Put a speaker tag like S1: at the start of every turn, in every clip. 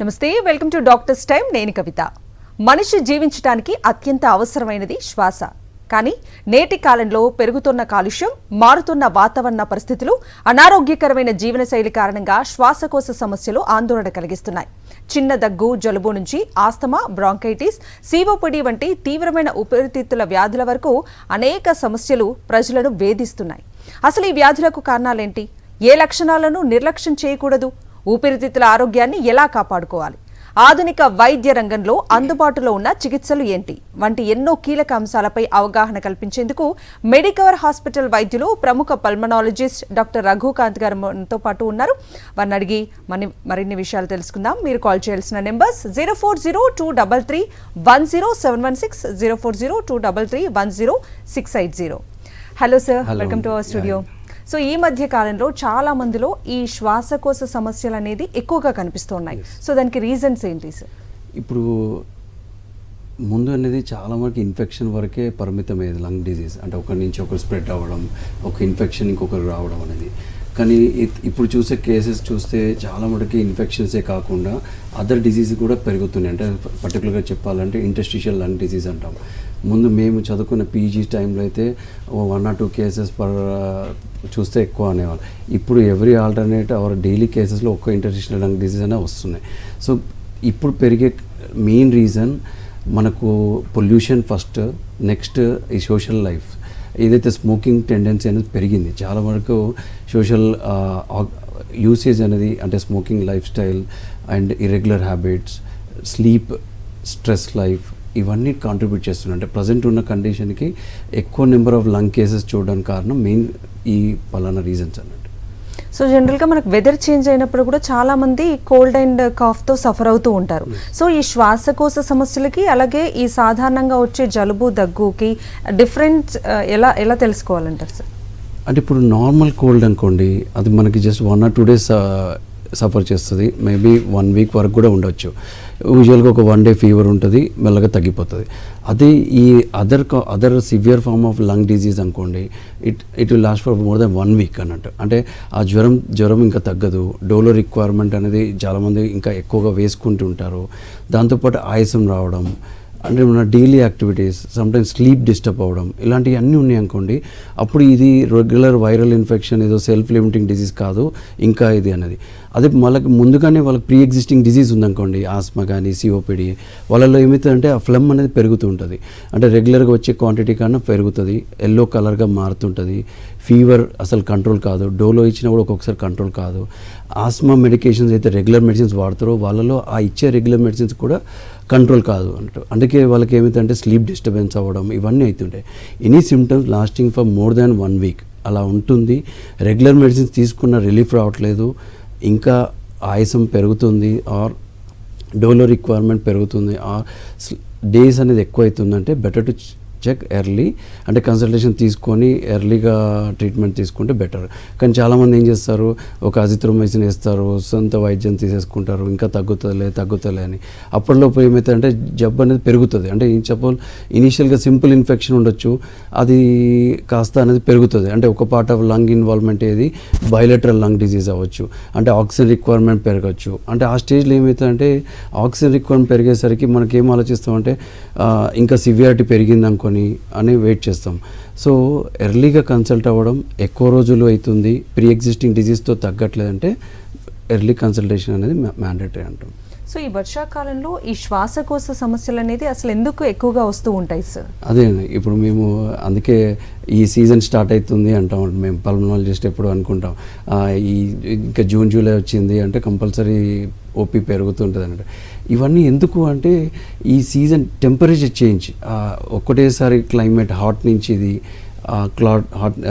S1: నమస్తే, welcome to doctors time. నేను కవిత. మనిషి జీవించడానికి అత్యంత అవసరమైనది శ్వాస. కానీ నేటి కాలంలో పెరుగుతున్న కాలుష్యం, మారుతున్న వాతావరణ పరిస్థితులు, అనారోగ్యకరమైన జీవనశైలి కారణంగా శ్వాసకోశ సమస్యలు ఆందోళన కలిగిస్తున్నాయి. చిన్న దగ్గు, జలుబు నుంచి ఆస్తమా, బ్రాంకైటిస్, సిఓపిడి వంటి తీవ్రమైన ఊపిరితిత్తుల వ్యాధుల వరకు అనేక సమస్యలు ప్రజలను వేధిస్తున్నాయి. అసలు ఈ వ్యాధులకు కారణాలేంటి? ఏ లక్షణాలను నిర్లక్ష్యం చేయకూడదు? ఊపిరితిత్తుల ఆరోగ్యాన్ని ఎలా కాపాడుకోవాలి? ఆధునిక వైద్య రంగంలో అందుబాటులో ఉన్న చికిత్సలు ఏంటి వంటి ఎన్నో కీలక అంశాలపై అవగాహన కల్పించేందుకు మెడికవర్ హాస్పిటల్ వైద్యులు, ప్రముఖ పల్మనాలజిస్ట్ డాక్టర్ రఘుకాంత్ గారు మనతో పాటు ఉన్నారు. వారిని అడిగి మరిన్ని విషయాలు తెలుసుకుందాం. మీరు కాల్ చేయాల్సిన numbers 040233107160, 0402331068. Hello sir, welcome to our studio. So ఈ మధ్య కాలంలో చాలా మందిలో ఈ శ్వాసకోశ సమస్యలు అనేది ఎక్కువగా కనిపిస్తున్నాయి. సో దానికి రీజన్స్ ఏంటి సార్?
S2: ఇప్పుడు ముందు అనేది చాలా వరకు ఇన్ఫెక్షన్ వరకే పరిమితమయ్యేది. లంగ్ డిజీజ్ అంటే ఒకరి నుంచి ఒకరు స్ప్రెడ్ అవ్వడం, ఒక ఇన్ఫెక్షన్ ఇంకొకరు రావడం అనేది. కానీ ఇప్పుడు చూసే కేసెస్ చూస్తే చాలా మటుకి ఇన్ఫెక్షన్సే కాకుండా అదర్ డిజీజ్ కూడా పెరుగుతున్నాయి. అంటే పర్టికులర్గా చెప్పాలంటే ఇంటర్స్టిషియల్ లంగ్ డిజీజ్ అంటాం. ముందు మేము చదువుకున్న పీజీ టైంలో అయితే 1 or 2 కేసెస్ పర్ చూస్తే ఎక్కువ అనేవాళ్ళు. ఇప్పుడు ఎవ్రీ ఆల్టర్నేట్ అవర్ డైలీ కేసెస్లో ఒక్క ఇంటర్స్టిషియల్ లంగ్ డిజీజ్ అనే వస్తున్నాయి. సో ఇప్పుడు పెరిగే మెయిన్ రీజన్ మనకు పొల్యూషన్ ఫస్ట్, నెక్స్ట్ ఈ సోషల్ లైఫ్. ఏదైతే స్మోకింగ్ టెండెన్సీ అనేది పెరిగింది, చాలా వరకు సోషల్ యూసేజ్ అనేది అంటే smoking life style and irregular habits, sleep, stress life, ఇవన్నీ కాంట్రిబ్యూట్ చేస్తున్నాయి. అంటే ప్రజెంట్ ఉన్న కండిషన్కి ఎక్కువ నెంబర్ ఆఫ్ లంగ్ కేసెస్ చూడడానికి కారణం మెయిన్ ఈ పలానా రీజన్స్ అన్నట్టు.
S1: సో జనరల్గా మనకు వెదర్ చేంజ్ అయినప్పుడు కూడా చాలా మంది కోల్డ్ అండ్ కాఫ్తో సఫర్ అవుతూ ఉంటారు. సో ఈ శ్వాసకోశ సమస్యలకి, అలాగే ఈ సాధారణంగా వచ్చే జలుబు, దగ్గుకి డిఫరెన్స్ ఎలా తెలుసుకోవాలంటారు సార్?
S2: అంటే ఇప్పుడు నార్మల్ కోల్డ్ అనుకోండి, అది మనకి జస్ట్ 1 or 2 days సఫర్ చేస్తుంది. మేబీ 1 week వరకు కూడా ఉండొచ్చు. యూజువల్గా ఒక 1 day ఫీవర్ ఉంటుంది, మెల్లగా తగ్గిపోతుంది. అదే ఈ other severe form of lung disease అనుకోండి, it will last for more than 1 week అన్నట్టు. అంటే ఆ జ్వరం ఇంకా తగ్గదు. డోలో రిక్వైర్మెంట్ అనేది చాలామంది ఇంకా ఎక్కువగా వేసుకుంటూ ఉంటారు. దాంతోపాటు ఆయాసం రావడం, అంటే మన daily activities, sometimes sleep disturb అవ్వడం, ఇలాంటివి అన్నీ ఉన్నాయి అనుకోండి. అప్పుడు ఇది రెగ్యులర్ వైరల్ ఇన్ఫెక్షన్, ఏదో సెల్ఫ్ లిమిటింగ్ డిజీజ్ కాదు ఇంకా ఇది అనేది. అదే వాళ్ళకి ముందుగానే వాళ్ళకి ప్రీ ఎగ్జిస్టింగ్ డిజీజ్ ఉందనుకోండి, ఆస్మా కానీ సిఓపిడి, వాళ్ళలో ఏమవుతుందంటే ఆ ఫ్లమ్ అనేది పెరుగుతూ ఉంటుంది. అంటే రెగ్యులర్గా వచ్చే క్వాంటిటీ కన్నా పెరుగుతుంది, ఎల్లో కలర్గా మారుతుంటుంది. ఫీవర్ అసలు కంట్రోల్ కాదు, డోలో ఇచ్చినా కూడా ఒక్కొక్కసారి కంట్రోల్ కాదు. ఆస్మా మెడికేషన్స్ అయితే రెగ్యులర్ మెడిసిన్స్ వాడతారో వాళ్ళలో ఆ ఇచ్చే రెగ్యులర్ మెడిసిన్స్ కూడా కంట్రోల్ కాదు అన్నట్టు. అందుకే వాళ్ళకి ఏమవుతుందంటే స్లీప్ డిస్టర్బెన్స్ అవ్వడం, ఇవన్నీ అవుతుంటాయి. Any symptoms lasting for more than 1 week అలా ఉంటుంది. రెగ్యులర్ మెడిసిన్స్ తీసుకున్న రిలీఫ్ రావట్లేదు, ఇంకా ఆయాసం పెరుగుతుంది, ఆర్ డోలో రిక్వైర్మెంట్ పెరుగుతుంది, ఆర్ డేస్ అనేది ఎక్కువ అవుతుందంటే బెటర్ టు చెక్ ఎర్లీ. అంటే కన్సల్టేషన్ తీసుకొని ఎర్లీగా ట్రీట్మెంట్ తీసుకుంటే బెటర్. కానీ చాలామంది ఏం చేస్తారు, ఒక అజిత్రోమైసిన్ వేస్తారు, సొంత వైద్యం తీసేసుకుంటారు, ఇంకా తగ్గుతలే అని. అప్పటిలోపు ఏమవుతుందంటే జబ్బు అనేది పెరుగుతుంది. అంటే ఇనీషియల్గా సింపుల్ ఇన్ఫెక్షన్ ఉండొచ్చు, అది కాస్త అనేది పెరుగుతుంది. అంటే ఒక పార్ట్ ఆఫ్ లంగ్ ఇన్వాల్వ్మెంట్ ఏది బైలేటరల్ లంగ్ డిజీజ్ అవ్వచ్చు, అంటే ఆక్సిజన్ రిక్వైర్మెంట్ పెరగచ్చు. అంటే ఆ స్టేజ్లో ఏమవుతుందంటే ఆక్సిజన్ రిక్వైర్మెంట్ పెరిగేసరికి మనకి ఏం ఆలోచిస్తామంటే ఇంకా సివియారిటీ పెరిగింది అనుకోని అని వెయిట్ చేస్తాం. సో ఎర్లీగా కన్సల్ట్ అవ్వడం, ఎక్కువ రోజులు అవుతుంది, ప్రీ ఎగ్జిస్టింగ్ డిజీజ్తో తగ్గట్లేదంటే ఎర్లీ కన్సల్టేషన్ అనేది మ్యాండేటరీ అంటాం.
S1: సో ఈ వర్షాకాలంలో ఈ శ్వాసకోశ సమస్యలు అనేది అసలు ఎందుకు ఎక్కువగా వస్తూ ఉంటాయి సార్?
S2: అదే ఇప్పుడు మేము అందుకే ఈ సీజన్ స్టార్ట్ అవుతుంది అంటాం. మేము పల్మనాలజిస్ట్ ఎప్పుడు అనుకుంటాం ఇంకా జూన్ జూలై వచ్చింది అంటే కంపల్సరీ ఓపీ పెరుగుతుంటుంది అన్నట్టు. ఇవన్నీ ఎందుకు అంటే ఈ సీజన్ టెంపరేచర్ చేంజ్, ఒక్కటేసారి క్లైమేట్ హాట్ నుంచి ఇది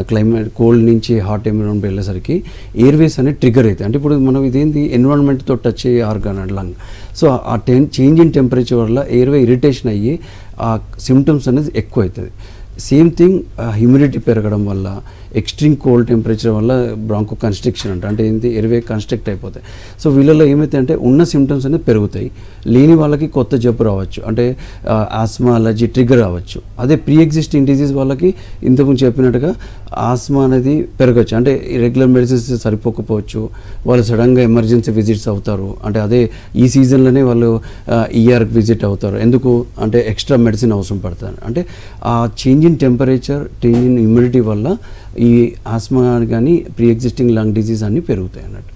S2: క్లైమేట్ కోల్డ్ నుంచి హాట్ ఎన్విరాన్మెంట్ వెళ్ళేసరికి ఎయిర్వేస్ అనేది ట్రిగర్ అవుతాయి. అంటే ఇప్పుడు మనం ఇదేంటి ఎన్విరాన్మెంట్తో టచ్ అయ్యే ఆర్గాన్ లంగ్. సో ఆ చేంజ్ ఇన్ టెంపరేచర్ వల్ల ఎయిర్వే ఇరిటేషన్ అయ్యి ఆ సిమ్టమ్స్ అనేది ఎక్కువ అవుతుంది. సేమ్ థింగ్ హ్యూమిడిటీ పెరగడం వల్ల, ఎక్స్ట్రీమ్ కోల్డ్ టెంపరేచర్ వల్ల బ్రాంకో కన్స్ట్రిక్షన్ అంటే ఏంటి ఎయిర్వే కన్స్ట్రక్ట్ అయిపోతాయి. సో వీళ్ళలో ఏమైతే అంటే ఉన్న సిమ్టమ్స్ అనేది పెరుగుతాయి, లేని వాళ్ళకి కొత్త జబ్బు రావచ్చు, అంటే ఆస్మా అలర్జీ ట్రిగర్ రావచ్చు. అదే ప్రీ ఎగ్జిస్టింగ్ డిజీజ్ వాళ్ళకి ఇంతకుముందు చెప్పినట్టుగా ఆస్మా అనేది పెరగచ్చు, అంటే రెగ్యులర్ మెడిసిన్స్ సరిపోకపోవచ్చు, వాళ్ళు సడన్గా ఎమర్జెన్సీ విజిట్స్ అవుతారు. అంటే అదే ఈ సీజన్లోనే వాళ్ళు ఈఆర్కి విజిట్ అవుతారు. ఎందుకు అంటే ఎక్స్ట్రా మెడిసిన్ అవసరం పడుతుంది. అంటే ఆ change in temperature, change in immunity వల్ల ఈ ఆస్మా కానీ ప్రీ ఎగ్జిస్టింగ్ లంగ్ డిజీజ్ అన్నీ పెరుగుతాయి అన్నట్టు.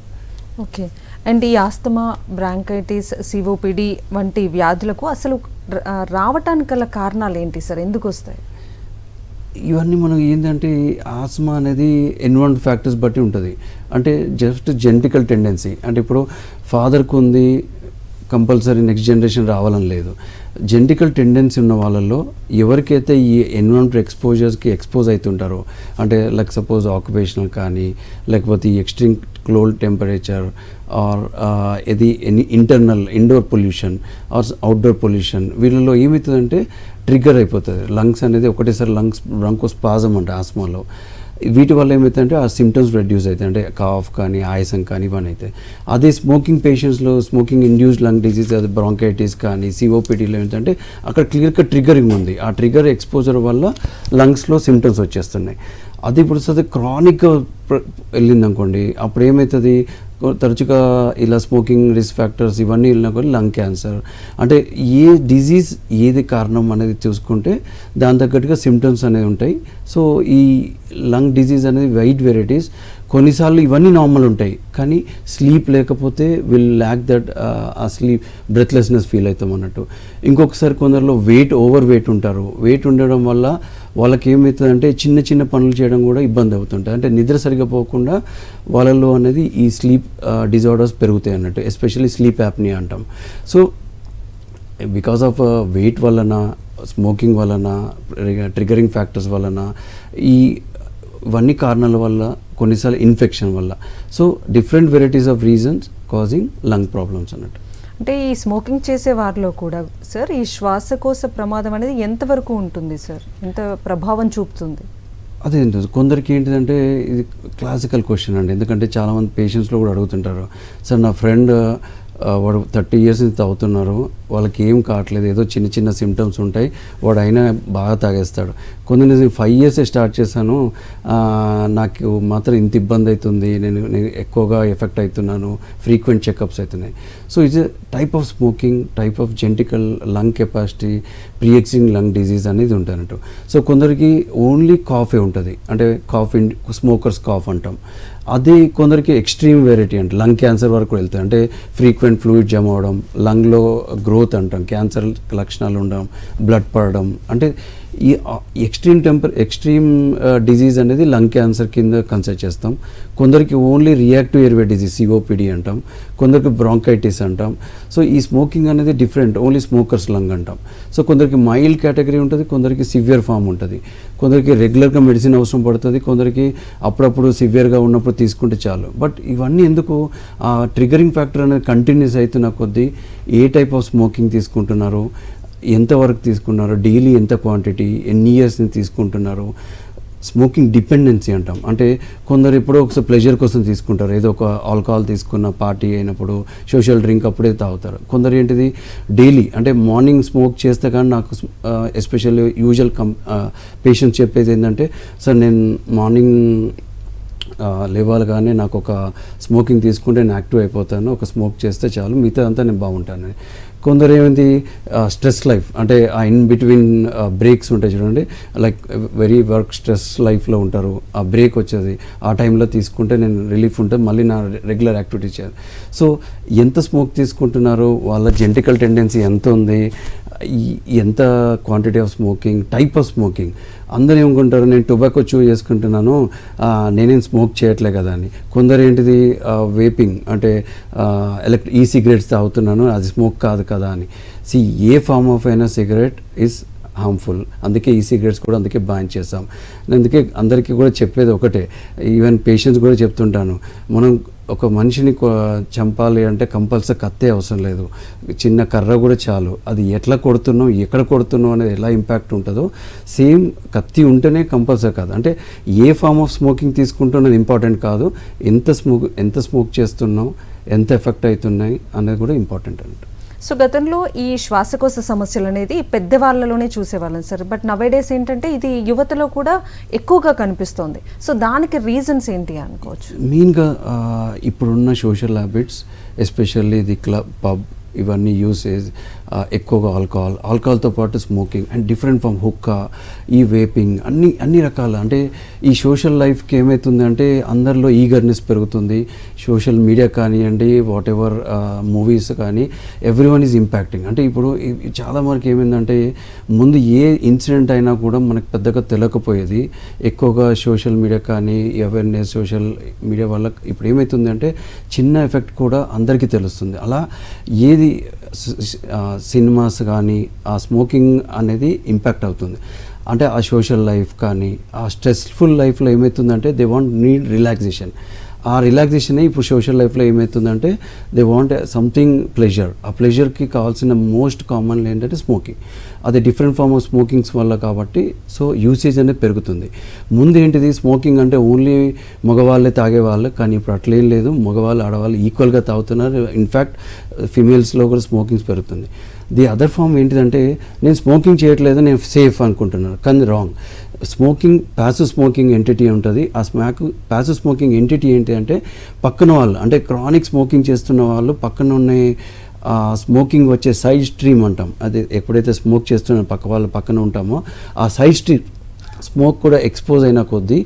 S1: ఓకే, అండ్ ఈ ఆస్తమా, బ్రాంకైటిస్, సిఓపిడి వంటి వ్యాధులకు అసలు రావటానికి గల కారణాలు ఏంటి సార్, ఎందుకు వస్తాయి?
S2: ఇవన్నీ మనం ఏంటంటే ఆస్మా అనేది ఎన్విరాన్మెంట్ ఫ్యాక్టర్స్ బట్టి ఉంటుంది. అంటే జస్ట్ జెనెటికల్ టెండెన్సీ, అంటే ఇప్పుడు ఫాదర్కి ఉంది కంపల్సరీ నెక్స్ట్ జనరేషన్ రావాలని లేదు. జెనెటికల్ టెండెన్సీ ఉన్న వాళ్ళల్లో ఎవరికైతే ఈ ఎన్విరాన్మెంట్ ఎక్స్పోజర్స్కి ఎక్స్పోజ్ అవుతుంటారో, అంటే లైక్ సపోజ్ ఆక్యుపేషనల్ కానీ, లేకపోతే ఈ ఎక్స్ట్రీమ్ కోల్డ్ టెంపరేచర్ ఆర్ ఇది internal indoor pollution or outdoor pollution, వీళ్ళలో ఏమవుతుందంటే ట్రిగ్గర్ అయిపోతుంది లంగ్స్ అనేది. ఒకటేసారి లంగ్స్ బ్రాంకోస్పాజం అంటే ఆస్మాలో, వీటి వల్ల ఏమవుతుందంటే ఆ సిమ్టమ్స్ రెడ్యూస్ అవుతాయి, అంటే కాఫ్ కానీ ఆయాసం కానీ ఇవన్నీ అవుతాయి. అదే స్మోకింగ్ పేషెంట్స్లో స్మోకింగ్ ఇండ్యూస్డ్ లంగ్ డిజీజ్, అది బ్రాంకైటిస్ కానీ సిఓపిడిలో ఏంటంటే అక్కడ క్లియర్గా ట్రిగ్గరింగ్ ఉంది, ఆ ట్రిగ్గర్ ఎక్స్పోజర్ వల్ల లంగ్స్లో సిమ్టమ్స్ వచ్చేస్తున్నాయి. అది ఇప్పుడు సరే క్రానిక్గా వెళ్ళిందనుకోండి, అప్పుడు ఏమవుతుంది, తరచుగా ఇలా స్మోకింగ్ రిస్క్ ఫ్యాక్టర్స్ ఇవన్నీ వెళ్ళినా కూడా లంగ్ క్యాన్సర్, అంటే ఏ డిజీజ్ ఏది కారణం అనేది చూసుకుంటే దాని తగ్గట్టుగా సిమ్టమ్స్ అనేవి ఉంటాయి. సో ఈ లంగ్ డిజీజ్ అనేది వైడ్ వెరైటీస్. కొన్నిసార్లు ఇవన్నీ నార్మల్ ఉంటాయి, కానీ స్లీప్ లేకపోతే విల్ ల్యాక్ దట్ ఆ స్లీప్ బ్రెత్లెస్నెస్ ఫీల్ అవుతాం అన్నట్టు. ఇంకొకసారి కొందరిలో ఓవర్ వెయిట్ ఉంటారు. వెయిట్ ఉండడం వల్ల వాళ్ళకి ఏమవుతుందంటే చిన్న చిన్న పనులు చేయడం కూడా ఇబ్బంది అవుతుంటాయి, అంటే నిద్ర సరిగా పోకుండా వాళ్ళలో అనేది ఈ స్లీప్ డిజార్డర్స్ పెరుగుతాయి అన్నట్టు, ఎస్పెషల్లీ స్లీప్ యాప్నియా అంటాం. సో బికాస్ ఆఫ్ వెయిట్ వలన, స్మోకింగ్ వలన, ట్రిగరింగ్ ఫ్యాక్టర్స్ వలన, ఇవన్నీ కారణాల వల్ల, కొన్నిసార్లు ఇన్ఫెక్షన్ వల్ల, so different varieties of reasons causing lung problems అన్నట్టు.
S1: అంటే ఈ స్మోకింగ్ చేసే వారిలో కూడా సార్ ఈ శ్వాసకోశ ప్రమాదం అనేది ఎంతవరకు ఉంటుంది సార్, ఎంత ప్రభావం చూపుతుంది?
S2: అదే కొందరికి ఏంటిదంటే ఇది క్లాసికల్ క్వశ్చన్ అండి, ఎందుకంటే చాలామంది పేషెంట్స్లో కూడా అడుగుతుంటారు, సార్ నా ఫ్రెండ్ వాడు 30 years నుంచి తాగుతున్నారు, వాళ్ళకి ఏం కావట్లేదు, ఏదో చిన్న చిన్న సిమ్టమ్స్ ఉంటాయి, వాడు అయినా బాగా తాగేస్తాడు. కొందరు 5 years స్టార్ట్ చేశాను, నాకు మాత్రం ఇంత ఇబ్బంది అవుతుంది, నేను ఎక్కువగా ఎఫెక్ట్ అవుతున్నాను, ఫ్రీక్వెంట్ చెకప్స్ అవుతున్నాయి. So it's type of smoking, type of genetical lung capacity, pre existing lung disease అనేది ఉంటున్నట్టు. సో కొందరికి ఓన్లీ కాఫే ఉంటుంది, అంటే కాఫ్ స్మోకర్స్ కాఫ్ అంటాం. అది కొందరికి ఎక్స్ట్రీమ్ వెరైటీ అంటే లంగ్ క్యాన్సర్ వరకు వెళ్తాయి, అంటే ఫ్రీక్వెంట్ ఫ్లూయిడ్ జమ అవడం, లంగ్లో గ్రోత్ అంటాం, క్యాన్సర్ లక్షణాలు ఉండడం, బ్లడ్ పడడం, అంటే ఈ ఎక్స్ట్రీమ్ డిజీజ్ అనేది లంగ్ క్యాన్సర్ కింద కన్సిడర్ చేస్తాం. కొందరికి only reactive airway disease COPD అంటాం, కొందరికి బ్రాంకైటిస్ అంటాం. సో ఈ స్మోకింగ్ అనేది డిఫరెంట్, ఓన్లీ స్మోకర్స్ లంగ్ అంటాం. సో కొందరికి మైల్డ్ కేటగిరీ ఉంటుంది, కొందరికి సివియర్ ఫామ్ ఉంటుంది, కొందరికి రెగ్యులర్గా మెడిసిన్ అవసరం పడుతుంది, కొందరికి అప్పుడప్పుడు సివియర్గా ఉన్నప్పుడు తీసుకుంటే చాలు. బట్ ఇవన్నీ ఎందుకు, ఆ ట్రిగరింగ్ ఫ్యాక్టర్ అనేది కంటిన్యూస్ అవుతున్న కొద్దీ ఏ టైప్ ఆఫ్ స్మోకింగ్ తీసుకుంటున్నారు, ఎంతవరకు తీసుకున్నారు, డైలీ ఎంత క్వాంటిటీ, ఎన్ని ఇయర్స్ని తీసుకుంటున్నారు, స్మోకింగ్ డిపెండెన్సీ అంటాం. అంటే కొందరు ఎప్పుడో ఒకసారి ప్లెజర్ కోసం తీసుకుంటారు, ఏదో ఒక ఆల్కహాల్ తీసుకున్న పార్టీ అయినప్పుడు సోషల్ డ్రింక్ అప్పుడే తాగుతారు. కొందరు ఏంటిది డైలీ, అంటే మార్నింగ్ స్మోక్ చేస్తే కానీ నాకు ఎస్పెషల్లీ యూజువల్ పేషెంట్స్ చెప్పేది ఏంటంటే, సార్ నేను మార్నింగ్ లేవాలిగానే నాకు ఒక స్మోకింగ్ తీసుకుంటే నేను యాక్టివ్ అయిపోతాను, ఒక స్మోక్ చేస్తే చాలు, మిగతా అంతా నేను బాగుంటాను. కొందరు ఏమైంది స్ట్రెస్ లైఫ్, అంటే ఆ ఇన్ బిట్వీన్ బ్రేక్స్ ఉంటాయి చూడండి, లైక్ వెరీ వర్క్ స్ట్రెస్ లైఫ్లో ఉంటారు, ఆ బ్రేక్ వచ్చేది ఆ టైంలో తీసుకుంటే నేను రిలీఫ్ ఉంటుంది, మళ్ళీ నా రెగ్యులర్ యాక్టివిటీ చేయాలి. సో ఎంత స్మోక్ తీసుకుంటున్నారు, వాళ్ళ జెనెటికల్ టెండెన్సీ ఎంత ఉంది, ఎంత quantity of smoking, type of smoking. అందరూ ఏమనుకుంటారు, నేను టొబాకో చూ చేసుకుంటున్నాను, నేనేం స్మోక్ చేయట్లే కదా అని. కొందరు ఏంటిది వేపింగ్, అంటే ఈ సిగరెట్స్ తాగుతున్నాను, అది స్మోక్ కాదు కదా అని. ఏ ఫార్మ్ ఆఫ్ అయినా సిగరెట్ ఈజ్ హార్మ్ఫుల్. అందుకే ఈ సిగరెట్స్ కూడా అందుకే బ్యాన్ చేస్తాం. అందుకే అందరికీ కూడా చెప్పేది ఒకటే, ఈవెన్ పేషెంట్స్ కూడా చెప్తుంటాను, మనం ఒక మనిషిని చంపాలి అంటే కంపల్సరీ కత్తే అవసరం లేదు, చిన్న కర్ర కూడా చాలు. అది ఎట్లా కొడుతున్నాం, ఎక్కడ కొడుతున్నాం అనేది ఎలా ఇంపాక్ట్ ఉంటుందో సేమ్ కత్తి ఉంటేనే కంపల్సరీ కాదు. అంటే ఏ ఫామ్ ఆఫ్ స్మోకింగ్ తీసుకుంటున్నది ఇంపార్టెంట్ కాదు, ఎంత స్మోక్ చేస్తున్నాం, ఎంత ఎఫెక్ట్ అవుతున్నాయి అనేది కూడా ఇంపార్టెంట్ అంట.
S1: సో గతంలో ఈ శ్వాసకోశ సమస్యలు అనేది పెద్దవాళ్ళలోనే చూసేవాళ్ళం సార్, బట్ నవేడేస్ ఏంటంటే ఇది యువతలో కూడా ఎక్కువగా కనిపిస్తోంది. సో దానికి రీజన్స్ ఏంటి అనుకోవచ్చు?
S2: మెయిన్గా ఇప్పుడున్న social habits, especially the club, pub, ఇవన్నీ యూసేజ్, ఎక్కువగా ఆల్కహాల్తో పాటు smoking and different from hookah, ఈ వేపింగ్, అన్ని రకాల. అంటే ఈ సోషల్ లైఫ్కి ఏమవుతుందంటే అందరిలో ఈగర్నెస్ పెరుగుతుంది. సోషల్ మీడియా కానివ్వండి, వాట్ ఎవర్ మూవీస్ కానీ, ఎవ్రీ వన్ ఈజ్ ఇంపాక్టింగ్. అంటే ఇప్పుడు చాలా వరకు ఏమైందంటే ముందు ఏ ఇన్సిడెంట్ అయినా కూడా మనకు పెద్దగా తెలియకపోయేది, ఎక్కువగా సోషల్ మీడియా కానీ అవేర్నెస్ సోషల్ మీడియా వల్ల ఇప్పుడు ఏమవుతుందంటే చిన్న ఎఫెక్ట్ కూడా అందరికీ తెలుస్తుంది. అలా ఏది సినిమాస్ కానీ ఆ స్మోకింగ్ అనేది ఇంపాక్ట్ అవుతుంది. అంటే ఆ సోషల్ లైఫ్ కానీ ఆ స్ట్రెస్ఫుల్ లైఫ్లో ఏమవుతుందంటే దే వాంట్ నీడ్ రిలాక్సేషన్. ఆ రిలాక్సేషనే ఇప్పుడు సోషల్ లైఫ్లో ఏమవుతుందంటే దే వాంట్ సంథింగ్ ప్లెజర్. ఆ ప్లెజర్కి కావాల్సిన మోస్ట్ కామన్ ఏంటంటే స్మోకింగ్. అది డిఫరెంట్ ఫార్మ్ ఆఫ్ స్మోకింగ్స్ వల్ల కాబట్టి సో యూసేజ్ అనేది పెరుగుతుంది. ముందు ఏంటిది స్మోకింగ్ అంటే ఓన్లీ మగవాళ్ళే తాగేవాళ్ళు, కానీ ఇప్పుడు అట్లేం లేదు, మగవాళ్ళు ఆడవాళ్ళు ఈక్వల్గా తాగుతున్నారు. ఇన్ఫ్యాక్ట్ ఫిమేల్స్లో కూడా స్మోకింగ్స్ పెరుగుతుంది. ది అదర్ ఫామ్ ఏంటిదంటే నేను స్మోకింగ్ చేయట్లేదు, నేను సేఫ్ అనుకుంటున్నాను, కానీ wrong. Smoking passive smoking entity ఉంటుంది. ఆ ప్యాసివ్ స్మోకింగ్ ఎంటిటీ ఏంటి అంటే పక్కన వాళ్ళు, అంటే క్రానిక్ స్మోకింగ్ చేస్తున్న వాళ్ళు పక్కన ఉన్న స్మోకింగ్ వచ్చే సైడ్ స్ట్రీమ్ అంటాం. అది ఎప్పుడైతే స్మోక్ చేస్తున్న వాళ్ళ పక్కన ఉంటామో ఆ సైడ్ స్ట్రీమ్ స్మోక్ కూడా ఎక్స్పోజ్ అయిన కొద్దీ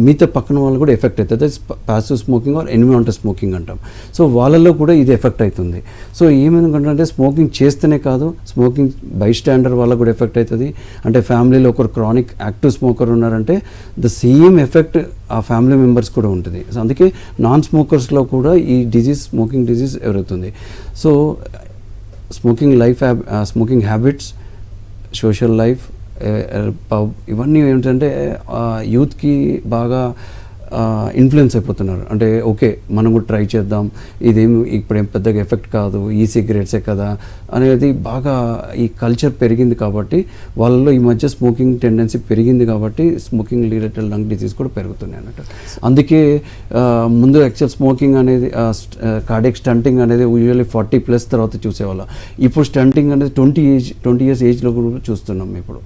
S2: మిగతా పక్కన వాళ్ళు కూడా ఎఫెక్ట్ అవుతుంది. Passive smoking are environmental smoking అంటాం. సో వాళ్ళల్లో కూడా ఇది ఎఫెక్ట్ అవుతుంది. సో ఏమనుకుంటే స్మోకింగ్ చేస్తేనే కాదు, స్మోకింగ్ బై స్టాండర్ వాళ్ళకు కూడా ఎఫెక్ట్ అవుతుంది. అంటే ఫ్యామిలీలో ఒకరు క్రానిక్ యాక్టివ్ స్మోకర్ ఉన్నారంటే ద సేమ్ ఎఫెక్ట్ ఆ ఫ్యామిలీ మెంబర్స్ కూడా ఉంటుంది. సో అందుకే నాన్ స్మోకర్స్లో కూడా ఈ డిజీజ్, స్మోకింగ్ డిజీజ్ ఎదుగుతుంది. So smoking habits, social life, pub, ఇవన్నీ ఏంటంటే యూత్కి బాగా ఇన్ఫ్లుయెన్స్ అయిపోతున్నారు. అంటే ఓకే మనం కూడా ట్రై చేద్దాం, ఇదేమి ఇప్పుడేం పెద్దగా ఎఫెక్ట్ కాదు, ఈ సిగరెట్సే కదా అనేది బాగా ఈ కల్చర్ పెరిగింది కాబట్టి వాళ్ళలో ఈ మధ్య స్మోకింగ్ టెండెన్సీ పెరిగింది కాబట్టి స్మోకింగ్ రిలేటెడ్ లంగ్ డిసీజ్ కూడా పెరుగుతున్నాయి అన్నట్టు. అందుకే ముందు యాక్చువల్ స్మోకింగ్ అనేది కార్డియాక్ స్టంటింగ్ అనేది యూజువల్లీ 40+ తర్వాత చూసేవాళ్ళం. ఇప్పుడు స్టంటింగ్ అనేది 20 years ఏజ్లో కూడా చూస్తున్నాం ఇప్పుడు.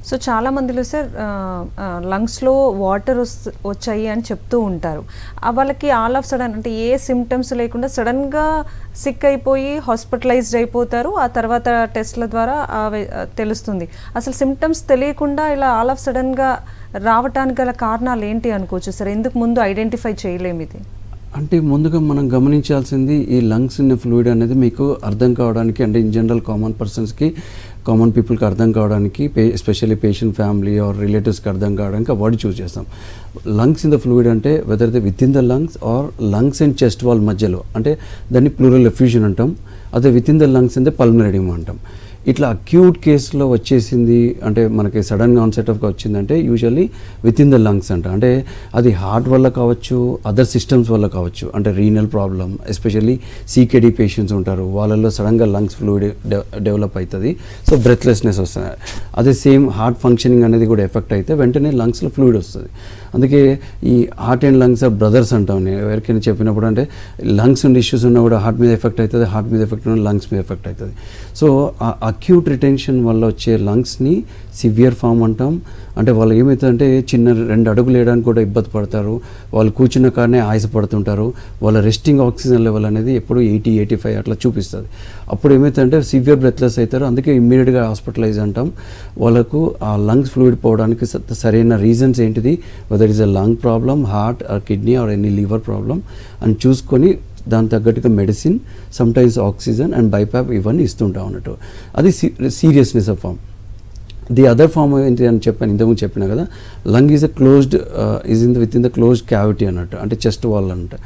S1: సో చాలా మందిలో సార్ లంగ్స్లో వాటర్ వచ్చాయి అని చెప్తూ ఉంటారు. వాళ్ళకి ఆల్ ఆఫ్ సడన్ అంటే ఏ సిమ్టమ్స్ లేకుండా సడన్గా సిక్ అయిపోయి హాస్పిటలైజ్డ్ అయిపోతారు. ఆ తర్వాత టెస్ట్ల ద్వారా తెలుస్తుంది. అసలు సిమ్టమ్స్ తెలియకుండా ఇలా ఆల్ ఆఫ్ సడన్గా రావటానికి గల కారణాలు ఏంటి అనుకోవచ్చు సార్? ఎందుకు ముందు ఐడెంటిఫై చేయలేము ఇది?
S2: అంటే ముందుగా మనం గమనించాల్సింది ఈ లంగ్స్ ఇన్ ఫ్లూయిడ్ అనేది మీకు అర్థం కావడానికి, అంటే ఇన్ జనరల్ కామన్ పీపుల్కి అర్థం కావడానికి, ఎస్పెషల్లీ పేషెంట్ ఫ్యామిలీ ఆర్ రిలేటివ్స్కి అర్థం కావడానికి ఆ వర్డ్ చూస్ చేస్తాం. లంగ్స్ ఇన్ ద ఫ్లూయిడ్ అంటే whether the within the lungs or lungs and chest wall మధ్యలో, అంటే దాన్ని ప్లూరల్ ఎఫ్యూజన్ అంటాం. అదే విత్ ఇన్ ద లంగ్స్ అంటే పల్మనరీ ఎడిమా అంటాం. ఇట్లా అక్యూట్ కేసులో వచ్చేసింది అంటే మనకి సడన్గా ఆన్సెట్ ఆఫ్గా వచ్చిందంటే usually with in the lungs అంట. అంటే అది హార్ట్ వల్ల కావచ్చు, అదర్ సిస్టమ్స్ వల్ల కావచ్చు. అంటే renal problem, especially CKD patients ఉంటారు, వాళ్ళల్లో సడన్గా లంగ్స్ ఫ్లూయిడ్ డెవలప్ అవుతుంది. సో బ్రెత్లెస్నెస్ వస్తుంది. అదే సేమ్ హార్ట్ ఫంక్షనింగ్ అనేది కూడా ఎఫెక్ట్ అయితే వెంటనే లంగ్స్లో ఫ్లూయిడ్ వస్తుంది. అందుకే ఈ heart and lungs are brothers అంటాం. నేను ఎవరికైనా చెప్పినప్పుడు అంటే లంగ్స్ ఉండి ఇష్యూస్ ఉన్నా కూడా హార్ట్ మీద ఎఫెక్ట్ అవుతుంది, హార్ట్ మీద ఎఫెక్ట్ ఉన్న లంగ్స్ మీద ఎఫెక్ట్ అవుతుంది. సో అక్యూట్ రిటెన్షన్ వల్ల వచ్చే లంగ్స్ని సివియర్ ఫామ్ అంటాం. అంటే వాళ్ళు ఏమవుతుందంటే 2 అడుగులు వేయడానికి కూడా ఇబ్బంది పడతారు, వాళ్ళు కూర్చున్న కాడనే ఆయాసపడుతుంటారు, వాళ్ళ రెస్టింగ్ ఆక్సిజన్ లెవెల్ అనేది ఎప్పుడు 80-85 అట్లా చూపిస్తుంది. అప్పుడు ఏమవుతుందంటే సివియర్ బ్రెత్లెస్ అవుతారు. అందుకే ఇమ్మీడియట్గా హాస్పిటలైజ్ అంటాం. వాళ్ళకు ఆ లంగ్స్ ఫ్లూయిడ్ పోవడానికి సరైన రీజన్స్ ఏంటిది, whether is a lung problem, heart or kidney or any liver problem అని చూసుకొని దాని తగ్గట్టుగా medicine, sometimes oxygen and BiPAP ఇవన్నీ ఇస్తుంటాం అన్నట్టు. అది seriousness of form. The other form ఏంటి అని చెప్పాను, ఇంతకుముందు చెప్పినా కదా, lung is within the closed cavity అన్నట్టు, అంటే చెస్ట్ వాల్ అన్నట్టు.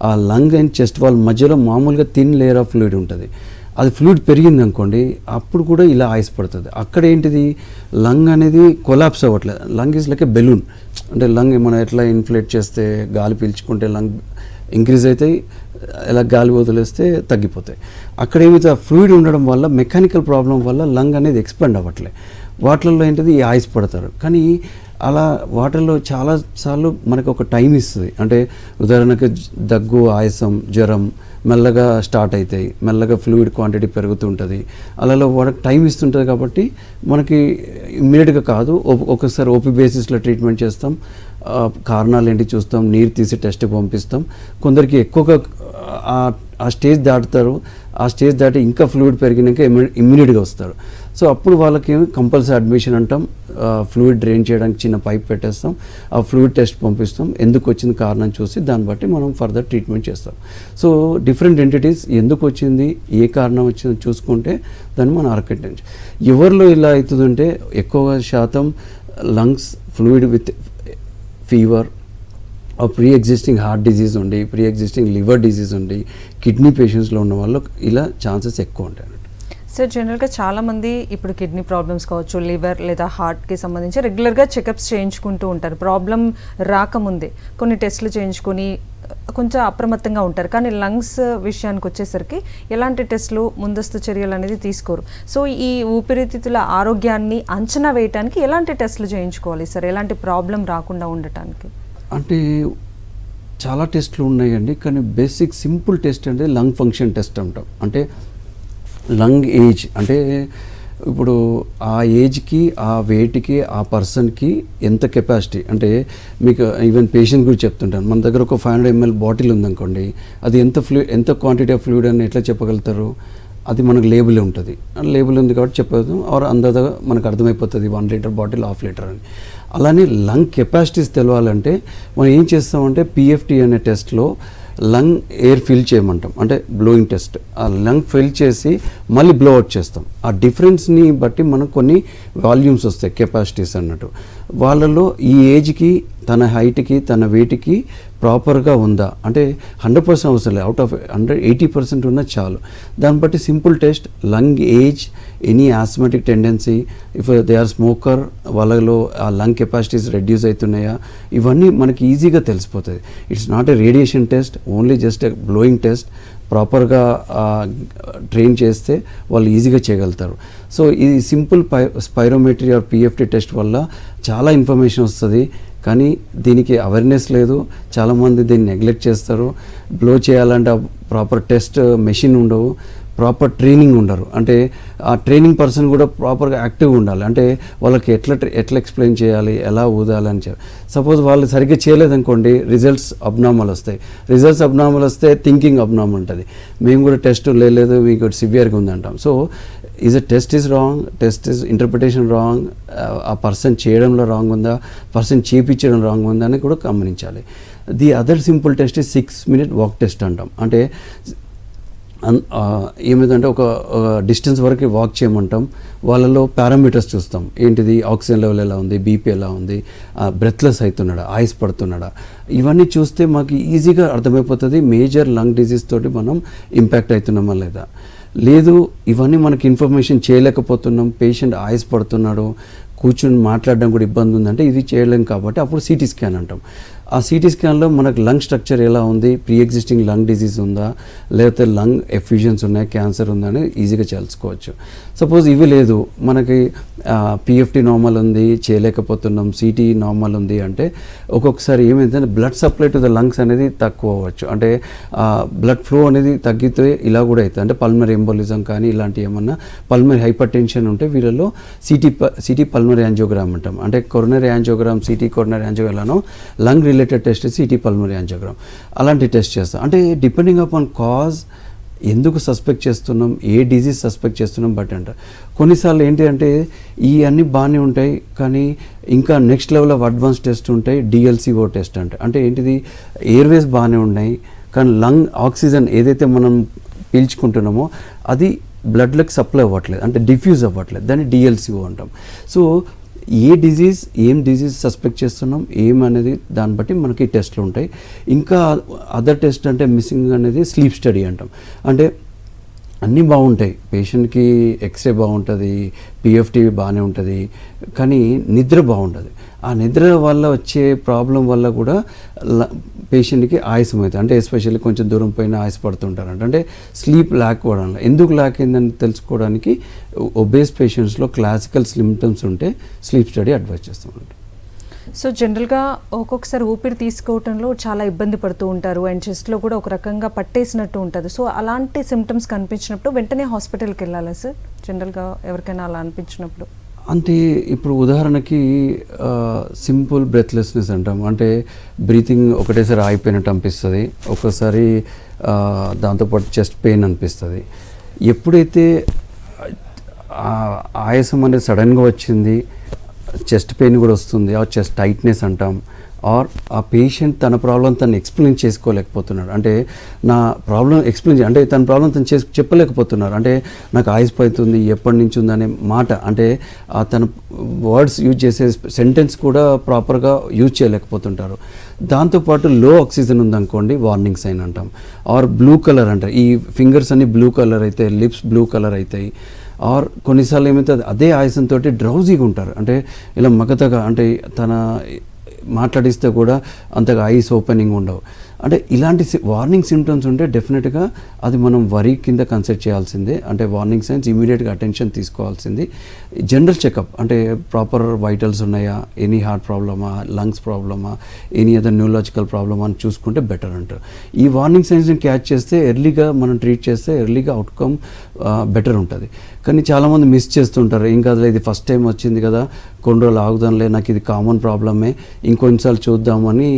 S2: ఆ లంగ్ అండ్ చెస్ట్ వాల్ మధ్యలో మామూలుగా థిన్ లేయర్ ఆఫ్ ఫ్లూయిడ్ ఉంటుంది. అది ఫ్లూయిడ్ పెరిగింది అనుకోండి, అప్పుడు కూడా ఇలా ఐస్ పడుతుంది. అక్కడ ఏంటిది, లంగ్ అనేది కొలాప్స్ అవ్వట్లేదు. Lung is like A balloon. అంటే లంగ్ మనం ఎట్లా ఇన్ఫ్లేట్ చేస్తే గాలి పీల్చుకుంటే లంగ్ ఇంక్రీజ్ అవుతాయి, ఇలా గాలి వదిలేస్తే తగ్గిపోతాయి. అక్కడ ఏమైతే ఫ్లూయిడ్ ఉండడం వల్ల, మెకానికల్ ప్రాబ్లం వల్ల లంగ్ అనేది ఎక్స్పాండ్ అవ్వట్లే. వాటర్లో ఏంటిది ఈ ఐస్ పడతారు. కానీ అలా వాటర్లో చాలాసార్లు మనకు ఒక టైం ఇస్తుంది. అంటే ఉదాహరణకు దగ్గు, ఆయాసం, జ్వరం మెల్లగా స్టార్ట్ అవుతాయి, మెల్లగా ఫ్లూయిడ్ క్వాంటిటీ పెరుగుతుంటుంది. అలా వాళ్ళకి టైం ఇస్తుంటుంది. కాబట్టి మనకి ఇమ్మీడియట్గా కాదు, ఒక్కొక్కసారి ఓపీ బేసిస్లో ట్రీట్మెంట్ చేస్తాం, కారణాలు ఏంటి చూస్తాం, నీరు తీసి టెస్ట్కి పంపిస్తాం. కొందరికి ఎక్కువగా ఆ స్టేజ్ దాటుతారు, ఆ స్టేజ్ దాటి ఇంకా ఫ్లూయిడ్ పెరిగినాక ఇమ్మీడియట్గా వస్తారు. సో అప్పుడు వాళ్ళకి కంపల్సరీ అడ్మిషన్ అంటాం, ఫ్లూయిడ్ డ్రైన్ చేయడానికి చిన్న పైప్ పెట్టేస్తాం, ఆ ఫ్లూయిడ్ టెస్ట్ పంపిస్తాం, ఎందుకు వచ్చింది కారణం చూసి దాన్ని బట్టి మనం ఫర్దర్ ట్రీట్మెంట్ చేస్తాం. సో డిఫరెంట్ ఎంటిటీస్ ఎందుకు వచ్చింది, ఏ కారణం వచ్చిందో చూసుకుంటే దాన్ని మనం అరకట్టించు. ఎవరిలో ఇలా అవుతుందంటే ఎక్కువ శాతం lungs fluid with fever, pre existing heart disease ఉండి, ప్రీ ఎగ్జిస్టింగ్ లివర్ డిజీజ్ ఉండి, కిడ్నీ పేషెంట్స్లో ఉన్న వాళ్ళు ఇలా ఛాన్సెస్ ఎక్కువ ఉంటాయి.
S1: సార్, జనరల్గా చాలామంది ఇప్పుడు కిడ్నీ ప్రాబ్లమ్స్ కావచ్చు, లివర్ లేదా హార్ట్కి సంబంధించి రెగ్యులర్గా చెకప్స్ చేయించుకుంటూ ఉంటారు. ప్రాబ్లం రాకముందే కొన్ని టెస్టులు చేయించుకొని కొంచెం అప్రమత్తంగా ఉంటారు. కానీ లంగ్స్ విషయానికి వచ్చేసరికి ఎలాంటి టెస్టులు, ముందస్తు చర్యలు అనేది తీసుకోరు. సో ఈ ఊపిరితిత్తుల ఆరోగ్యాన్ని అంచనా వేయడానికి ఎలాంటి టెస్టులు చేయించుకోవాలి సార్, ఎలాంటి ప్రాబ్లం రాకుండా ఉండటానికి?
S2: అంటే చాలా టెస్టులు ఉన్నాయండి, కానీ బేసిక్ సింపుల్ టెస్ట్ అంటే లంగ్ ఫంక్షన్ టెస్ట్ అంటాం. అంటే లంగ్ ఏజ్, అంటే ఇప్పుడు ఆ ఏజ్కి, ఆ వెయిట్కి, ఆ పర్సన్కి ఎంత కెపాసిటీ, అంటే మీకు ఈవెన్ పేషెంట్ గురించి చెప్తుంటాను. మన దగ్గర ఒక 500 ml బాటిల్ ఉందనుకోండి, అది ఎంత క్వాంటిటీ ఆఫ్ ఫ్లూయిడ్ అని ఎట్లా చెప్పగలుగుతారు? అది మనకు లేబుల్ ఉంటుంది, లేబుల్ ఉంది కాబట్టి చెప్పదు, ఆర్ అందాజగా మనకు అర్థమైపోతుంది 1 లీటర్ బాటిల్, 1/2 లీటర్ అని. అలానే లంగ్ కెపాసిటీస్ తెలవాలంటే మనం ఏం చేస్తామంటే పిఎఫ్టీ అనే టెస్ట్లో లంగ్ ఎయిర్ ఫిల్ చేయమంటాం, అంటే బ్లోయింగ్ టెస్ట్. ఆ లంగ్ ఫిల్ చేసి మళ్ళీ బ్లో అవుట్ చేస్తాం. ఆ డిఫరెన్స్ని బట్టి మనకు కొన్ని వాల్యూమ్స్ వస్తాయి, కెపాసిటీస్ అన్నట్టు. వాళ్ళలో ఈ ఏజ్కి, తన హైట్కి, తన వెయిట్కి ప్రాపర్గా ఉందా అంటే 100% అవసరం లేదు, అవుట్ ఆఫ్ 80% ఉన్న చాలు. దాన్ని బట్టి simple test, lung age, any asthmatic tendency, if they are smoker, వాళ్ళలో ఆ లంగ్ కెపాసిటీస్ రెడ్యూస్ అవుతున్నాయా, ఇవన్నీ మనకి ఈజీగా తెలిసిపోతుంది. It's not a radiation test, only just a blowing test. ప్రాపర్గా ట్రైన్ చేస్తే వాళ్ళు ఈజీగా చేయగలుగుతారు. సో ఈ simple spirometry or PFT test వల్ల చాలా ఇన్ఫర్మేషన్ వస్తుంది. కానీ దీనికి అవేర్నెస్ లేదు, చాలామంది దీన్ని నెగ్లెక్ట్ చేస్తారు. బ్లో చేయాలంటే ప్రాపర్ టెస్ట్ మెషిన్ ఉండవు, ప్రాపర్ ట్రైనింగ్ ఉండరు. అంటే ఆ ట్రైనింగ్ పర్సన్ కూడా ప్రాపర్గా యాక్టివ్గా ఉండాలి. అంటే వాళ్ళకి ఎట్లా ఎక్స్ప్లెయిన్ చేయాలి, ఎలా ఊదాలి అని చెప్పి. సపోజ్ వాళ్ళు సరిగ్గా చేయలేదనుకోండి, రిజల్ట్స్ అబ్నార్మల్ వస్తాయి. రిజల్ట్స్ అబ్నార్మల్ వస్తే థింకింగ్ అబ్నార్మల్ ఉంటుంది. మేము కూడా టెస్ట్ లేదు, మీకు సివియర్గా ఉందంటాం. So test is wrong, test is interpretation wrong, ఆ పర్సన్ చేయడంలో రాంగ్ ఉందా, పర్సన్ చేయించడం రాంగ్ ఉందా అని కూడా గమనించాలి. The other simple test is 6 minute walk test అంటాం. అంటే ఏమిటంటే ఒక డిస్టెన్స్ వరకు వాక్ చేయమంటాం. వాళ్ళలో పారామీటర్స్ చూస్తాం, ఏంటిది ఆక్సిజన్ లెవెల్ ఎలా ఉంది, బీపీ ఎలా ఉంది, బ్రెత్లెస్ అవుతున్నాడా, ఐస్ పడుతున్నాడా, ఇవన్నీ చూస్తే మాకు ఈజీగా అర్థమైపోతుంది మేజర్ లంగ్ డిజీజ్ తోటి మనం ఇంపాక్ట్ అవుతున్నామా లేదా. లేదు, ఇవన్నీ మనకి ఇన్ఫర్మేషన్ చేయలేకపోతున్నాం, పేషెంట్ ఐస్ పడుతున్నాడు, కూర్చుని మాట్లాడడం కూడా ఇబ్బంది ఉందంటే ఇది చేయలేం. కాబట్టి అప్పుడు సిటీ స్కాన్ అంటాం. ఆ సిటీ స్కాన్లో మనకు లంగ్ స్ట్రక్చర్ ఎలా ఉంది, ప్రీ ఎగ్జిస్టింగ్ లంగ్ డిజీజ్ ఉందా, లేకపోతే లంగ్ ఎఫ్యూజన్స్ ఉన్నాయి, క్యాన్సర్ ఉందా అని ఈజీగా తెలుసుకోవచ్చు. సపోజ్ ఇవి లేదు, మనకి పిఎఫ్టీ నార్మల్ ఉంది, చేయలేకపోతున్నాం, సిటీ నార్మల్ ఉంది అంటే ఒక్కొక్కసారి ఏమైందంటే blood supply to the lungs అనేది తక్కువ అవ్వచ్చు. అంటే బ్లడ్ ఫ్లో అనేది తగ్గితే ఇలా కూడా అవుతుంది. అంటే పల్మరీ ఎంబోలిజం కానీ ఇలాంటి ఏమన్నా పల్మరీ హైపర్ టెన్షన్ ఉంటే వీళ్ళలో సిటీ పల్మరీ యాంజియోగ్రామ్ అంటాం. అంటే coronary angiogram, city coronary angiogram, lung related test city pulmonary angiogram, అలాంటి టెస్ట్ చేస్తాం. అంటే డిపెండింగ్ అపాన్ కాజ్, ఎందుకు సస్పెక్ట్ చేస్తున్నాం, ఏ డిజీజ్ సస్పెక్ట్ చేస్తున్నాం బట్ అంటారు. కొన్నిసార్లు ఏంటి అంటే ఈ అన్నీ బాగానే ఉంటాయి, కానీ ఇంకా next level of advance test ఉంటాయి, డిఎల్సిఓ టెస్ట్ అంటే ఏంటిది, ఎయిర్వేస్ బాగానే ఉన్నాయి కానీ లంగ్ ఆక్సిజన్ ఏదైతే మనం పీల్చుకుంటున్నామో అది బ్లడ్లకు సప్లై అవ్వట్లేదు, అంటే డిఫ్యూజ్ అవ్వట్లేదు, దాన్ని డిఎల్సిఓ అంటాం. సో ఏం డిజీజ్ సస్పెక్ట్ చేస్తున్నాం అనేది దాన్ని బట్టి మనకి టెస్ట్లు ఉంటాయి. ఇంకా అదర్ టెస్ట్ అంటే మిస్సింగ్ అనేది స్లీప్ స్టడీ అంటాం. అంటే అన్నీ బాగుంటాయి, పేషెంట్కి ఎక్స్రే బాగుంటుంది, పిఎఫ్టీ బాగానే ఉంటుంది, కానీ నిద్ర బాగుంటుంది. ఆ నిద్ర వల్ల వచ్చే ప్రాబ్లం వల్ల కూడా పేషెంట్కి ఆయాసం అవుతుంది. అంటే ఎస్పెషల్లీ కొంచెం దూరం పైన ఆయాస పడుతుంటారంట. అంటే స్లీప్ ల్యాక్ అవ్వడం, ఎందుకు ల్యాక్ అయిందని తెలుసుకోవడానికి ఒబేస్ పేషెంట్స్లో క్లాసికల్ సిమ్టమ్స్ ఉంటే స్లీప్ స్టడీ అడ్వైజ్ చేస్తామంట.
S1: సో జనరల్గా ఒక్కొక్కసారి ఊపిరి తీసుకోవడంలో చాలా ఇబ్బంది పడుతూ ఉంటారు అండ్ చెస్ట్లో కూడా ఒక రకంగా పట్టేసినట్టు ఉంటుంది. సో అలాంటి సిమ్టమ్స్ కనిపించినప్పుడు వెంటనే హాస్పిటల్కి వెళ్ళాలా సార్? జనరల్గా ఎవరికైనా అలా అనిపించినప్పుడు
S2: అంటే ఇప్పుడు ఉదాహరణకి సింపుల్ బ్రెత్లెస్నెస్ అంటాం. అంటే బ్రీతింగ్ ఒకటేసారి ఆగిపోయినట్టు అనిపిస్తుంది, ఒక్కోసారి దాంతోపాటు చెస్ట్ పెయిన్ అనిపిస్తుంది. ఎప్పుడైతే ఆయాసం అనేది సడన్గా వచ్చింది, చెస్ట్ పెయిన్ కూడా వస్తుంది, ఆ చెస్ట్ టైట్నెస్ అంటాం, ఆర్ ఆ పేషెంట్ తన ప్రాబ్లం తను ఎక్స్ప్లెయిన్ చేసుకోలేకపోతున్నాడు. అంటే నా ప్రాబ్లం ఎక్స్ప్లెయిన్ అంటే తన ప్రాబ్లం తను చెప్పలేకపోతున్నారు. అంటే నాకు ఆయాసపడుతుంది, ఎప్పటి నుంచి ఉందనే మాట, అంటే తన వర్డ్స్ యూజ్ చేసే సెంటెన్స్ కూడా ప్రాపర్గా యూజ్ చేయలేకపోతుంటారు. దాంతోపాటు లో ఆక్సిజన్ ఉందనుకోండి, వార్నింగ్ సైన్ అంటాం. ఆర్ బ్లూ కలర్ అంటారు, ఈ ఫింగర్స్ అన్ని బ్లూ కలర్ అవుతాయి, లిప్స్ బ్లూ కలర్ అవుతాయి. ఆర్ కొన్నిసార్లు ఏమవుతుంది, అదే ఆయాసంతో డ్రౌజీగా ఉంటారు. అంటే ఇలా మగతగా, అంటే తన మాట్లాడిస్తే కూడా అంతగా ఐస్ ఓపెనింగ్ ఉండవు. అంటే ఇలాంటి వార్నింగ్ సిమ్టమ్స్ ఉంటే డెఫినెట్గా అది మనం వరీ కింద కన్సిడర్ చేయాల్సిందే. అంటే వార్నింగ్ సైన్స్ ఇమీడియట్గా అటెన్షన్ తీసుకోవాల్సింది. జనరల్ చెకప్, అంటే ప్రాపర్ వైటల్స్ ఉన్నాయా, ఎనీ హార్ట్ ప్రాబ్లమా, లంగ్స్ ప్రాబ్లమా, ఎనీ అదర్ న్యూరలాజికల్ ప్రాబ్లమా అని చూసుకుంటే బెటర్ అంటారు. ఈ వార్నింగ్ సైన్స్ని క్యాచ్ చేస్తే ఎర్లీగా మనం ట్రీట్ చేస్తే ఎర్లీగా అవుట్కమ్ బెటర్ ఉంటుంది. కానీ చాలామంది మిస్ చేస్తుంటారు, ఏం కాదులే ఇది ఫస్ట్ టైం వచ్చింది కదా, కొన్ని రోజులు ఆగుదాంలే, నాకు ఇది కామన్ ప్రాబ్లమే, ఇంకొన్నిసార్లు చూద్దామని.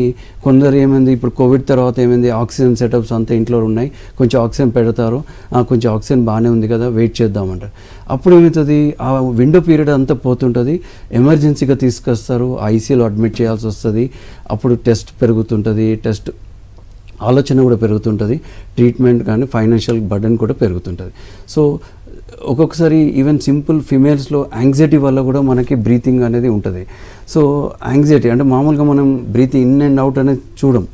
S2: కొందరు ఏమైంది, ఇప్పుడు కోవిడ్ తర్వాత ఏమైంది, ఆక్సిజన్ సెటప్స్ అంతా ఇంట్లో ఉన్నాయి, కొంచెం ఆక్సిజన్ పెడతారు, కొంచెం ఆక్సిజన్ బాగానే ఉంది కదా, వెయిట్ చేద్దామంటారు. అప్పుడు ఏమవుతుంది, ఆ విండో పీరియడ్ అంతా పోతుంటుంది, ఎమర్జెన్సీగా తీసుకొస్తారు, ఐసీయూలో అడ్మిట్ చేయాల్సి వస్తుంది. అప్పుడు టెస్ట్ పెరుగుతుంటుంది, టెస్ట్ ఆలోచన కూడా పెరుగుతుంటుంది, ట్రీట్మెంట్ కానీ ఫైనాన్షియల్ బర్డెన్ కూడా పెరుగుతుంటుంది. సో ఒక్కొక్కసారి ఈవెన్ సింపుల్ ఫిమేల్స్లో యాంగ్జైటీ వల్ల కూడా మనకి బ్రీతింగ్ అనేది ఉంటుంది. సో యాంగ్జైటీ అంటే మామూలుగా మనం బ్రీతింగ్ ఇన్ అండ్ అవుట్ అనేది చూడం,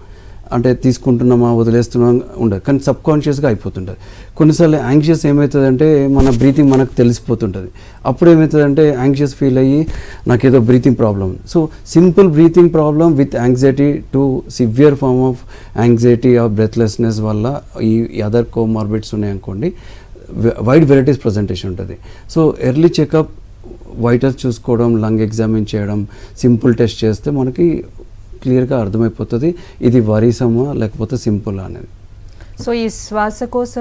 S2: అంటే తీసుకుంటున్నామా వదిలేస్తున్నామా ఉండదు, కానీ సబ్కాన్షియస్గా అయిపోతుంటుంది. కొన్నిసార్లు యాంగ్షియస్ ఏమవుతుందంటే మన బ్రీతింగ్ మనకు తెలిసిపోతుంటుంది. అప్పుడు ఏమవుతుందంటే యాంగ్షియస్ ఫీల్ అయ్యి నాకు ఏదో breathing problem. So simple breathing problem with anxiety to severe form of anxiety or breathlessness వల్ల ఈ అదర్ కోమార్బిడ్స్ ఉన్నాయనుకోండి, వైడ్ వెరైటీస్ ప్రజెంటేషన్ ఉంటుంది. సో ఎర్లీ చెకప్, వైటల్స్ చూసుకోవడం, లంగ్ ఎగ్జామిన్ చేయడం, సింపుల్ టెస్ట్ చేస్తే మనకి క్లియర్గా అర్థమైపోతుంది ఇది వరీసమా లేకపోతే సింపుల్ అనేది.
S1: సో ఈ శ్వాసకోశ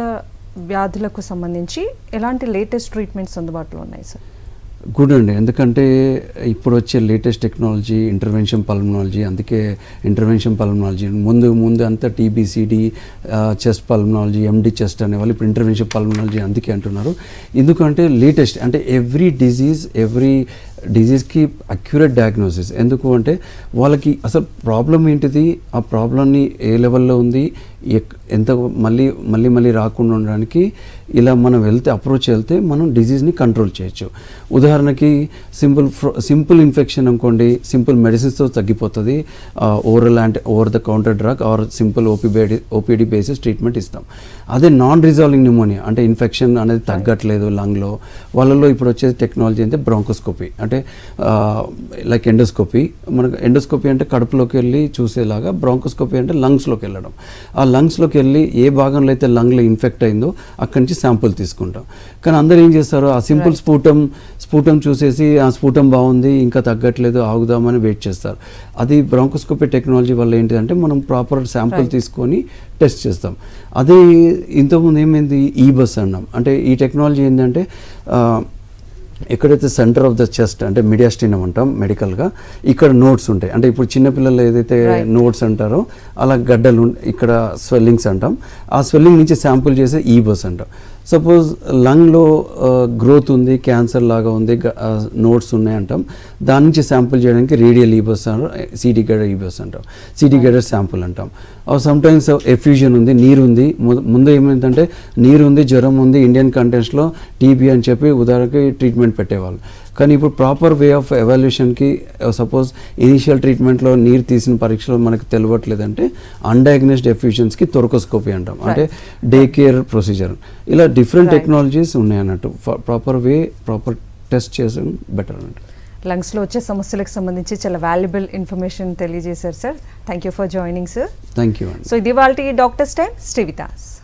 S1: వ్యాధులకు సంబంధించి ఎలాంటి లేటెస్ట్ ట్రీట్మెంట్స్ అందుబాటులో ఉన్నాయి సార్?
S2: గుడ్ అండి, ఎందుకంటే ఇప్పుడు వచ్చే లేటెస్ట్ టెక్నాలజీ ఇంటర్వెన్షన్ పల్మనాలజీ, అందుకే ఇంటర్వెన్షన్ పల్మనాలజీ, ముందు అంతా టీబీసీడీ, చెస్ట్ పల్మనాలజీ, ఎండి చెస్ట్ అనేవాళ్ళు, ఇప్పుడు ఇంటర్వెన్షన్ పల్మనాలజీ అందుకే అంటున్నారు. ఎందుకంటే లేటెస్ట్, అంటే ఎవ్రీ డిజీజ్కి అక్యురేట్ డయాగ్నోసిస్. ఎందుకు అంటే వాళ్ళకి అసలు ప్రాబ్లం ఏంటిది, ఆ ప్రాబ్లమ్ని ఏ లెవెల్లో ఉంది, ఎంత మళ్ళీ రాకుండా ఉండడానికి ఇలా మనం అప్రోచ్ వెళ్తే మనం డిజీజ్ని కంట్రోల్ చేయొచ్చు. ఉదాహరణకి సింపుల్ ఇన్ఫెక్షన్ అనుకోండి, సింపుల్ మెడిసిన్స్తో తగ్గిపోతుంది, over the counter drug or simple OPD basis treatment ఇస్తాం. అదే నాన్ రిజాల్వింగ్ న్యూమోనియా, అంటే ఇన్ఫెక్షన్ అనేది తగ్గట్లేదు లంగ్లో, వాళ్ళలో ఇప్పుడు వచ్చే టెక్నాలజీ అంటే బ్రాంకోస్కోపీ, అంటే లైక్ ఎండోస్కోపీ. మనకు ఎండోస్కోపీ అంటే కడుపులోకి వెళ్ళి చూసేలాగా, బ్రాంకోస్కోపీ అంటే లంగ్స్లోకి వెళ్ళడం. ఆ లంగ్స్లోకి వెళ్ళి ఏ భాగంలో అయితే లంగ్లో ఇన్ఫెక్ట్ అయిందో అక్కడి నుంచి శాంపుల్ తీసుకుంటాం. కానీ అందరూ ఏం చేస్తారు, ఆ సింపుల్ స్ఫూటం చూసేసి ఆ స్ఫూటం బాగుంది ఇంకా తగ్గట్లేదు ఆగుదామని వెయిట్ చేస్తారు. అది బ్రాంకోస్కోపీ టెక్నాలజీ వల్ల ఏంటిదంటే మనం ప్రాపర్ శాంపుల్ తీసుకొని టెస్ట్ చేస్తాం. అదే ఇంతకుముందు ఏమైంది, ఈ బస్ అన్నాం. అంటే ఈ టెక్నాలజీ ఏంటంటే ఎక్కడైతే సెంటర్ ఆఫ్ ద చెస్ట్, అంటే మిడియాస్టినం అంటాం మెడికల్గా, ఇక్కడ నోట్స్ ఉంటాయి. అంటే ఇప్పుడు చిన్నపిల్లలు ఏదైతే నోట్స్ అంటారో అలా గడ్డలు, ఇక్కడ స్వెల్లింగ్స్ అంటాం. ఆ స్వెల్లింగ్ నుంచి శాంపుల్ చేసే ఈ బస్ అంటాం. సపోజ్ లంగ్లో గ్రోత్ ఉంది, క్యాన్సర్ లాగా ఉంది, నోట్స్ ఉన్నాయి అంటాం, దాని నుంచి శాంపుల్ చేయడానికి రేడియల్ ఈబస్ అంటాం, సిటీ గైడర్ ఈబస్ అంటాం, సిటీ గైడర్ శాంపుల్ అంటాం. సమ్టైమ్స్ ఎఫ్యూజన్ ఉంది, నీరు ఉంది, ముందు ఏమైందంటే నీరు ఉంది, జ్వరం ఉంది, ఇండియన్ కంటెంట్స్లో టీబీ అని చెప్పి ఉదాహరణకి ట్రీట్మెంట్ పెట్టేవాళ్ళు. కానీ ఇప్పుడు ప్రాపర్ వే ఆఫ్ ఎవాల్యుయేషన్కి, సపోజ్ ఇనీషియల్ ట్రీట్మెంట్లో నీరు తీసిన పరీక్షలో మనకు తెలియట్లేదంటే అన్డయాగ్నోస్డ్ ఎఫ్యూజన్స్కి థొరకోస్కోపీ అంటాం, అంటే డే కేర్ ప్రొసీజర్. ఇలా డిఫరెంట్ టెక్నాలజీస్ ఉన్నాయి అన్నట్టు. ప్రాపర్ వే ప్రాపర్ టెస్ట్ చేసాం బెటర్ అన్నట్టు.
S1: లంగ్స్లో వచ్చే సమస్యలకు సంబంధించి చాలా వాల్యుబుల్ ఇన్ఫర్మేషన్ తెలియజేశారు sir. Thank you for joining sir.
S2: Thank you అండి.
S1: సో ఇది వాళ్ళ doctors time. Stay with us.